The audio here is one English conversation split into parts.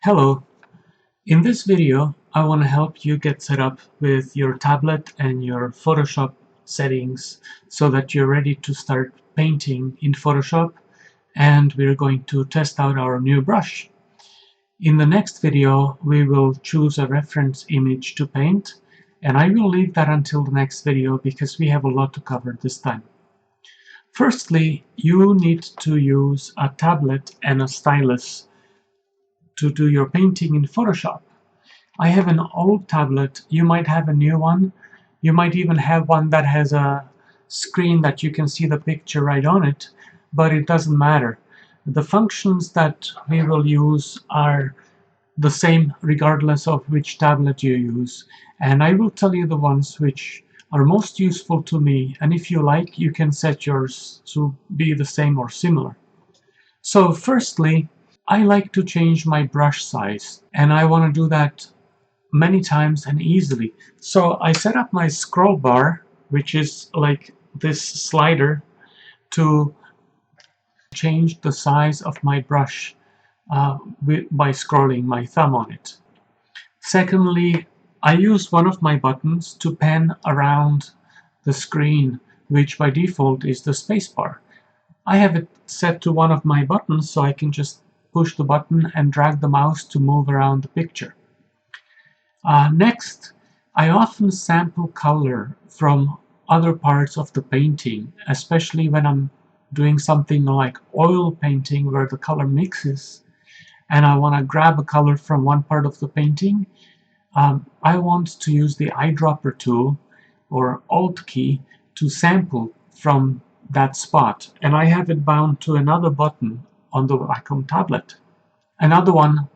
Hello, in this video I want to help you get set up with your tablet and your Photoshop settings so that you're ready to start painting in Photoshop, and we're going to test out our new brush. In the next video we will choose a reference image to paint, and I will leave that until the next video because we have a lot to cover this time. Firstly, you need to use a tablet and a stylus to do your painting in Photoshop. I have an old tablet. You might have a new one. You might even have one that has a screen that you can see the picture right on it, but it doesn't matter. The functions that we will use are the same regardless of which tablet you use, and I will tell you the ones which are most useful to me, and if you like you can set yours to be the same or similar. So firstly, I like to change my brush size, and I want to do that many times and easily. So I set up my scroll bar, which is like this slider, to change the size of my brush by scrolling my thumb on it. Secondly, I use one of my buttons to pan around the screen, which by default is the spacebar. I have it set to one of my buttons so I can just push the button and drag the mouse to move around the picture. Next, I often sample color from other parts of the painting, especially when I'm doing something like oil painting where the color mixes and I want to grab a color from one part of the painting. I want to use the eyedropper tool or Alt key to sample from that spot, and I have it bound to another button on the Wacom tablet. Another one,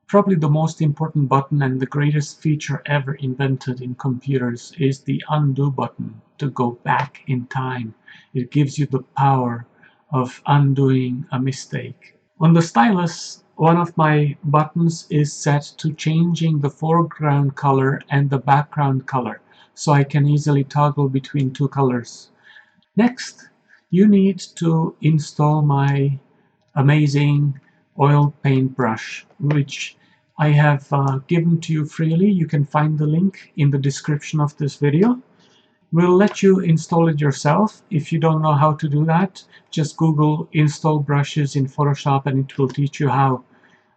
probably the most important button and the greatest feature ever invented in computers, is the undo button to go back in time. It gives you the power of undoing a mistake. On the stylus, one of my buttons is set to changing the foreground color and the background color, so I can easily toggle between two colors. Next, you need to install my amazing oil paint brush, which I have given to you freely. You can find the link in the description of this video. We'll let you install it yourself. If you don't know how to do that, just Google install brushes in Photoshop and it will teach you how.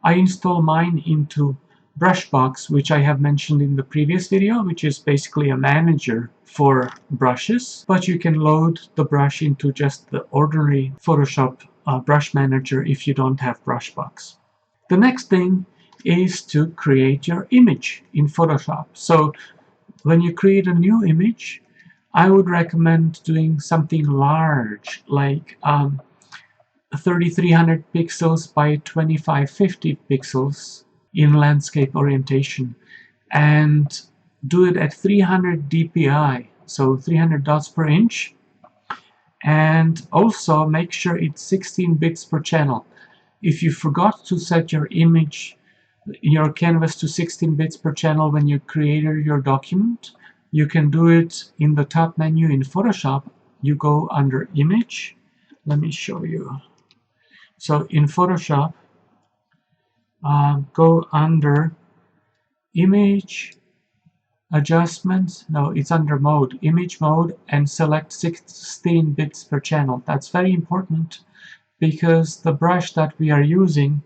I install mine into Brushbox, which I have mentioned in the previous video, which is basically a manager for brushes, but you can load the brush into just the ordinary Photoshop brush manager if you don't have Brushbox. The next thing is to create your image in Photoshop. So when you create a new image, I would recommend doing something large, like 3300 pixels by 2550 pixels in landscape orientation, and do it at 300 dpi, so 300 dots per inch, and also make sure it's 16 bits per channel. If you forgot to set your image, your canvas, to 16 bits per channel when you created your document, you can do it in the top menu in Photoshop. You go under Image. Let me show you. So in Photoshop, go under Image, Adjustments. No, it's under Mode, Image Mode, and select 16 bits per channel. That's very important because the brush that we are using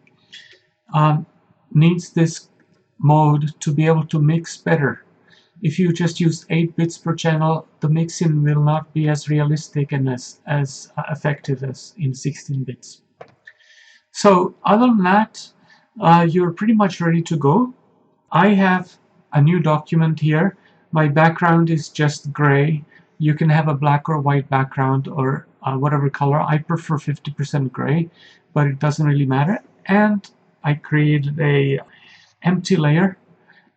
needs this mode to be able to mix better. If you just use 8 bits per channel, the mixing will not be as realistic and as effective as in 16 bits. So other than that, you're pretty much ready to go. I have a new document here. My background is just gray. You can have a black or white background or whatever color. I prefer 50% gray, but it doesn't really matter. And I created a empty layer,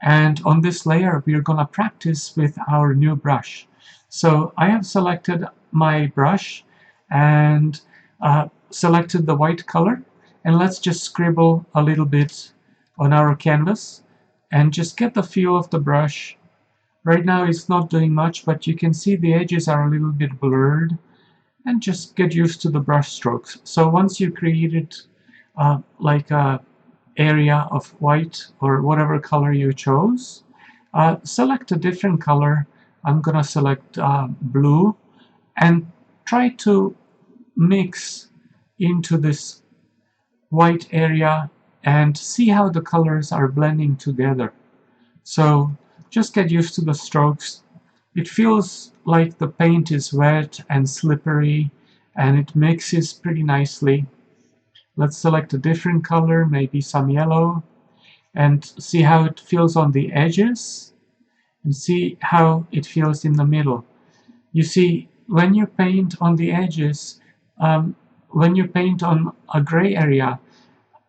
and on this layer we're gonna practice with our new brush. So I have selected my brush and selected the white color, and let's just scribble a little bit on our canvas and just get the feel of the brush. Right now it's not doing much, but you can see the edges are a little bit blurred, and just get used to the brush strokes. So once you created like a area of white or whatever color you chose. Select a different color. I'm gonna select blue and try to mix into this white area and see how the colors are blending together. So just get used to the strokes. It feels like the paint is wet and slippery and it mixes pretty nicely. Let's select a different color, maybe some yellow, and see how it feels on the edges and see how it feels in the middle. You see, when you paint on the edges, when you paint on a gray area,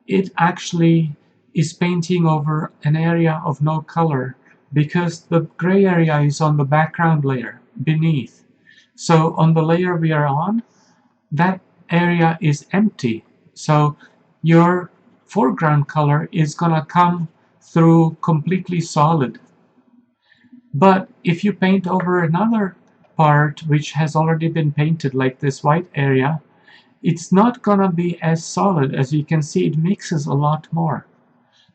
it actually is painting over an area of no color because the gray area is on the background layer beneath. So on the layer we are on, that area is empty. So your foreground color is gonna come through completely solid. But if you paint over another part which has already been painted, like this white area, it's not gonna be as solid. As you can see, it mixes a lot more.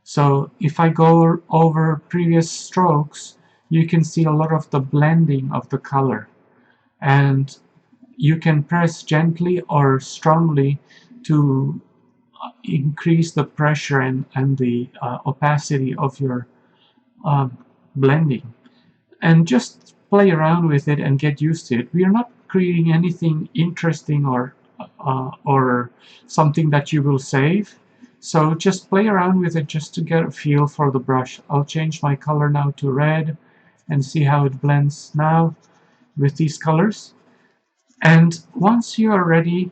So if I go over previous strokes, you can see a lot of the blending of the color. And you can press gently or strongly to increase the pressure and the opacity of your blending. And just play around with it and get used to it. We are not creating anything interesting or something that you will save. So just play around with it just to get a feel for the brush. I'll change my color now to red and see how it blends now with these colors. And once you are ready,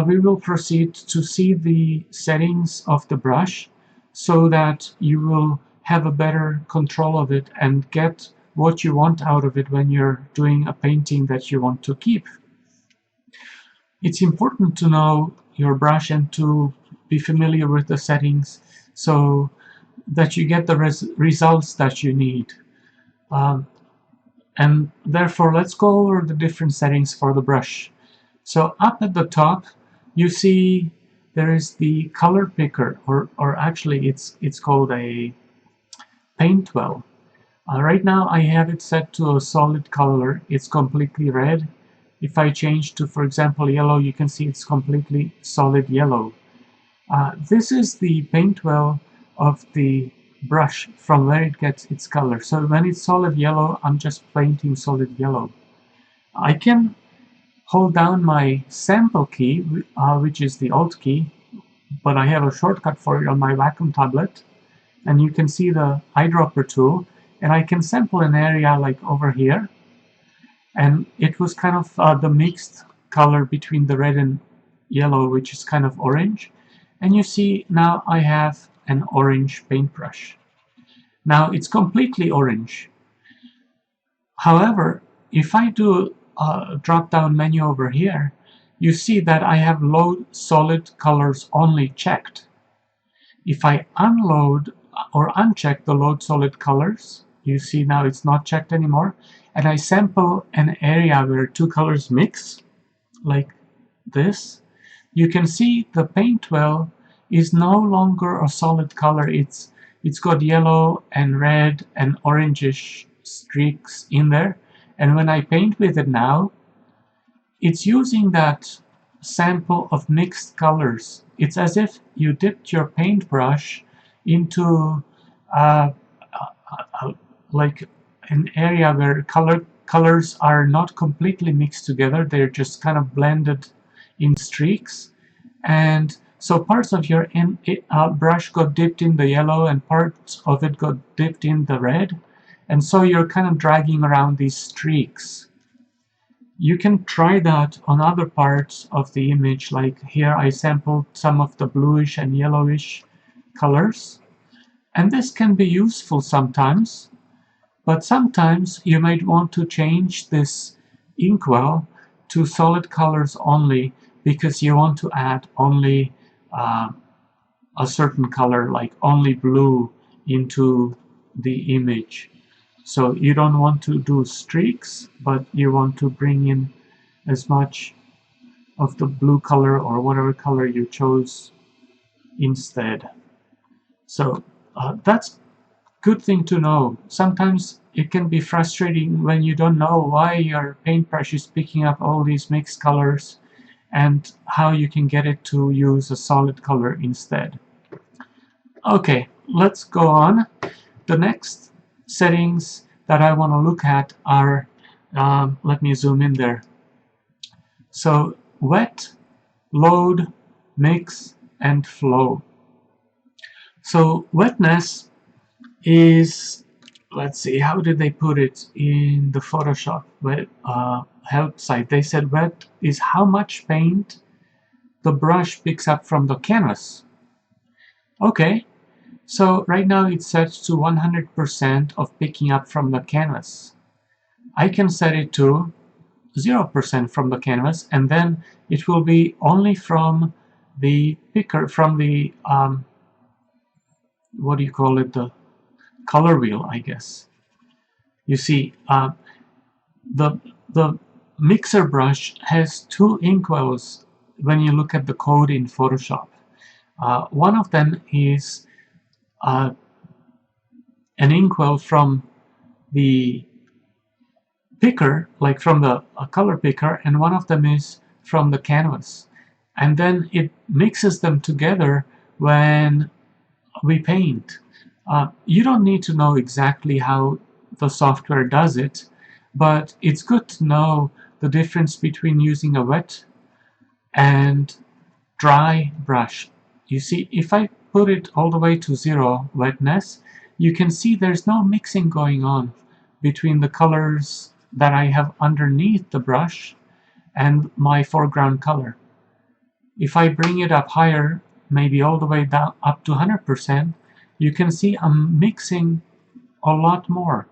we will proceed to see the settings of the brush so that you will have a better control of it and get what you want out of it when you're doing a painting that you want to keep. It's important to know your brush and to be familiar with the settings so that you get the results that you need. And therefore, let's go over the different settings for the brush. So up at the top, you see there is the color picker, or actually it's called a paint well. Right now I have it set to a solid color. It's completely red. If I change to, for example, yellow, you can see it's completely solid yellow. This is the paint well of the brush from where it gets its color. So when it's solid yellow, I'm just painting solid yellow. I can hold down my sample key, which is the Alt key, but I have a shortcut for it on my Wacom tablet. And you can see the eyedropper tool, and I can sample an area like over here. And it was kind of the mixed color between the red and yellow, which is kind of orange. And you see now I have an orange paintbrush. Now it's completely orange. However, if I do a drop-down menu over here, you see that I have load solid colors only checked. If I unload or uncheck the load solid colors, you see now it's not checked anymore, and I sample an area where two colors mix, like this, you can see the paint well is no longer a solid color. It's got yellow and red and orangish streaks in there, and when I paint with it now, it's using that sample of mixed colors. It's as if you dipped your paintbrush into like an area where colors are not completely mixed together. They're just kind of blended in streaks. And so parts of your brush got dipped in the yellow and parts of it got dipped in the red. And so you're kind of dragging around these streaks. You can try that on other parts of the image, like here I sampled some of the bluish and yellowish colors. And this can be useful sometimes, but sometimes you might want to change this inkwell to solid colors only because you want to add only a certain color, like only blue, into the image. So you don't want to do streaks, but you want to bring in as much of the blue color or whatever color you chose instead. So that's good thing to know. Sometimes it can be frustrating when you don't know why your paintbrush is picking up all these mixed colors and how you can get it to use a solid color instead. Okay, let's go on. The next settings that I want to look at are, let me zoom in there. So wet, load, mix, and flow. So wetness is, let's see, how did they put it in the Photoshop help site? They said wet is how much paint the brush picks up from the canvas. Okay, so right now it's set to 100% of picking up from the canvas. I can set it to 0% from the canvas, and then it will be only from the picker, from the, what do you call it, the color wheel, I guess. You see, the mixer brush has two inkwells when you look at the code in Photoshop. One of them is an inkwell from the picker, like from the color picker, and one of them is from the canvas. And then it mixes them together when we paint. You don't need to know exactly how the software does it, but it's good to know the difference between using a wet and dry brush. You see, if I put it all the way to 0 wetness, you can see there's no mixing going on between the colors that I have underneath the brush and my foreground color. If I bring it up higher, maybe all the way down up to 100%, you can see I'm mixing a lot more.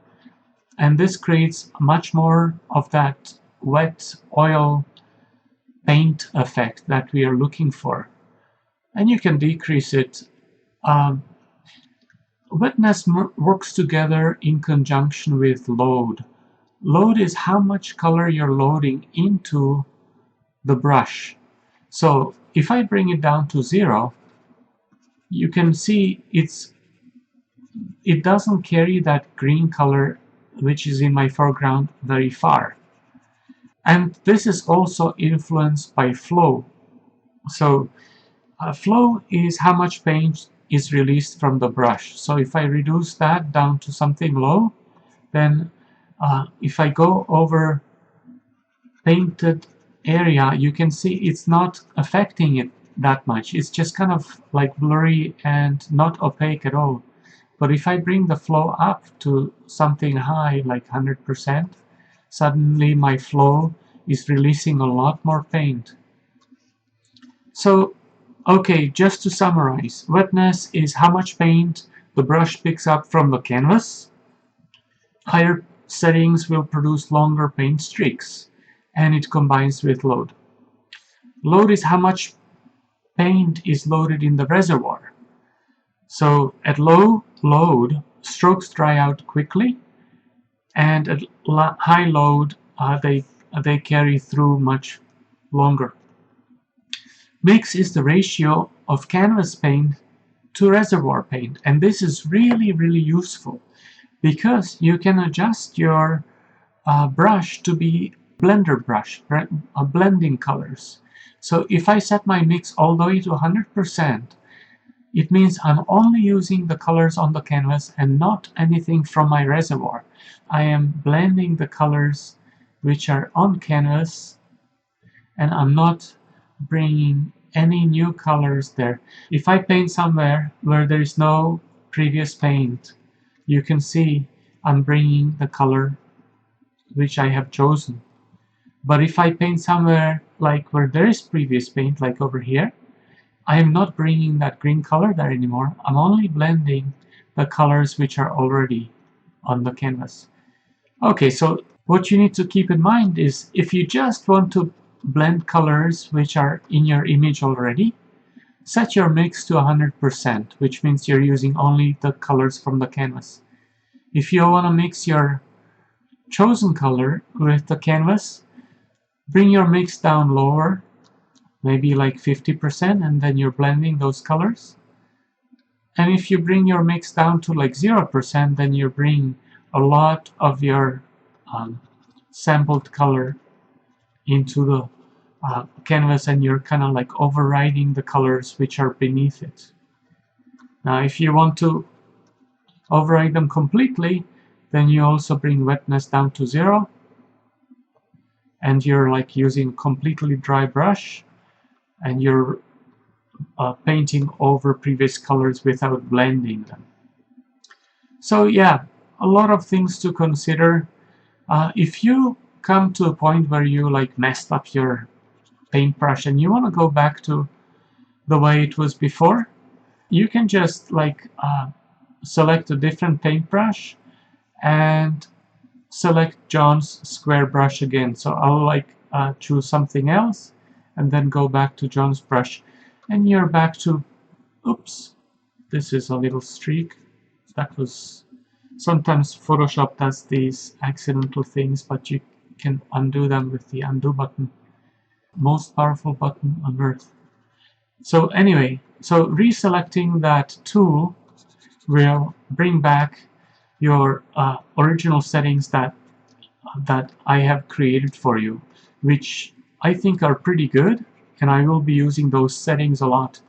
And this creates much more of that wet oil paint effect that we are looking for. And you can decrease it. Wetness works together in conjunction with load. Load is how much color you're loading into the brush. So if I bring it down to 0, you can see it doesn't carry that green color which is in my foreground very far. And this is also influenced by flow. So flow is how much paint is released from the brush. So if I reduce that down to something low, then if I go over painted area, you can see it's not affecting it that much. It's just kind of like blurry and not opaque at all. But if I bring the flow up to something high, like 100%, suddenly my flow is releasing a lot more paint. So, okay, just to summarize, wetness is how much paint the brush picks up from the canvas. Higher settings will produce longer paint streaks, and it combines with load. Load is how much paint is loaded in the reservoir. So at low load, strokes dry out quickly, and at high load, they carry through much longer. Mix is the ratio of canvas paint to reservoir paint, and this is really, really useful because you can adjust your brush to be blender brush, blending colors. So if I set my mix all the way to 100%, it means I'm only using the colors on the canvas and not anything from my reservoir. I am blending the colors which are on canvas, and I'm not bringing any new colors there. If I paint somewhere where there is no previous paint, you can see I'm bringing the color which I have chosen. But if I paint somewhere like where there is previous paint, like over here, I am not bringing that green color there anymore. I'm only blending the colors which are already on the canvas. Okay, so what you need to keep in mind is if you just want to blend colors which are in your image already, set your mix to 100%, which means you're using only the colors from the canvas. If you want to mix your chosen color with the canvas, bring your mix down lower, maybe like 50%, and then you're blending those colors. And if you bring your mix down to like 0%, then you bring a lot of your sampled color into the canvas, and you're kind of like overriding the colors which are beneath it. Now if you want to override them completely, then you also bring wetness down to 0, and you're like using completely dry brush, and you're painting over previous colors without blending them. So yeah, a lot of things to consider. If you come to a point where you like messed up your paintbrush and you want to go back to the way it was before, you can just like select a different paintbrush and select John's square brush again. So I'll like choose something else and then go back to John's brush, and you're back to, oops, this is a little streak. That was, sometimes Photoshop does these accidental things, but you can undo them with the undo button. Most powerful button on earth. So anyway, so reselecting that tool will bring back your original settings that I have created for you, which I think are pretty good, and I will be using those settings a lot.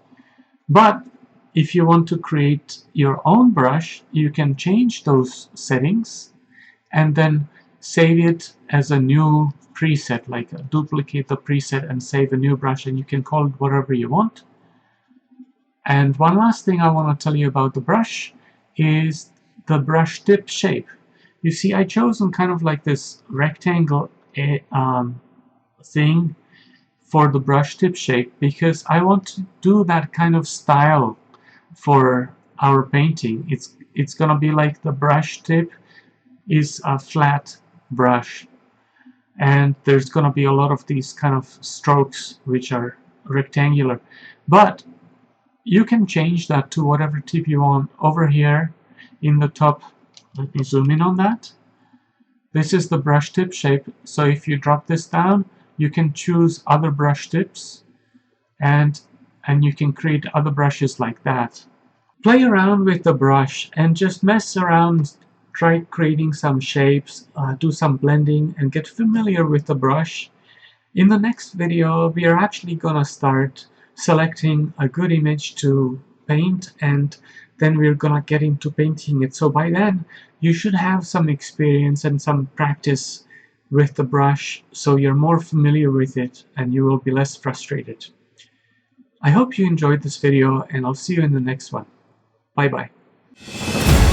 But if you want to create your own brush, you can change those settings and then save it as a new preset, like duplicate the preset and save a new brush, and you can call it whatever you want. And one last thing I want to tell you about the brush is the brush tip shape. You see, I chosen kind of like this rectangle thing for the brush tip shape because I want to do that kind of style for our painting. It's gonna be like the brush tip is a flat brush, and there's gonna be a lot of these kind of strokes which are rectangular, but you can change that to whatever tip you want. Over here in the top, let me zoom in on that. This is the brush tip shape, so if you drop this down, you can choose other brush tips, and you can create other brushes like that. Play around with the brush and just mess around, try creating some shapes, do some blending, and get familiar with the brush. In the next video, we are actually gonna start selecting a good image to paint, and then we're gonna get into painting it. So by then, you should have some experience and some practice with the brush, so you're more familiar with it and you will be less frustrated. I hope you enjoyed this video, and I'll see you in the next one. Bye bye.